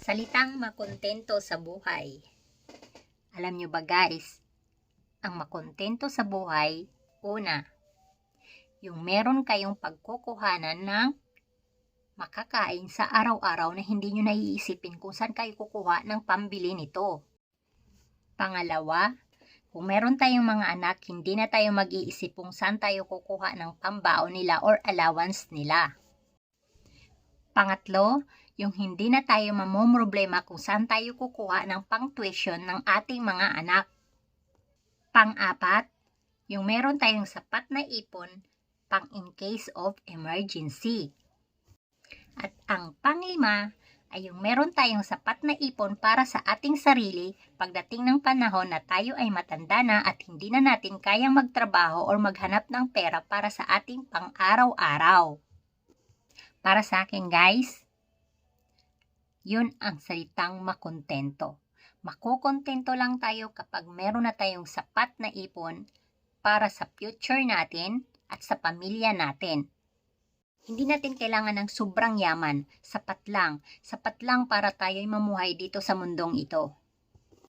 Salitang makontento sa buhay. Alam nyo ba guys, ang makontento sa buhay, una, yung meron kayong pagkukuhanan ng makakain sa araw-araw na hindi nyo naiisipin kung saan kayo kukuha ng pambili nito. Pangalawa, kung meron tayong mga anak, hindi na tayo mag-iisip kung saan tayo kukuha ng pambaon nila or allowance nila. Pangatlo, yung hindi na tayo mamomroblema kung saan tayo kukuha ng pang-tuition ng ating mga anak. Pang-apat, yung meron tayong sapat na ipon pang in case of emergency. At ang panglima ay yung meron tayong sapat na ipon para sa ating sarili pagdating ng panahon na tayo ay matanda na at hindi na natin kayang magtrabaho or maghanap ng pera para sa ating pang-araw-araw. Para sa akin guys, yun ang salitang makontento. Makokontento lang tayo kapag meron na tayong sapat na ipon para sa future natin at sa pamilya natin. Hindi natin kailangan ng sobrang yaman, sapat lang para tayo'y mamuhay dito sa mundong ito.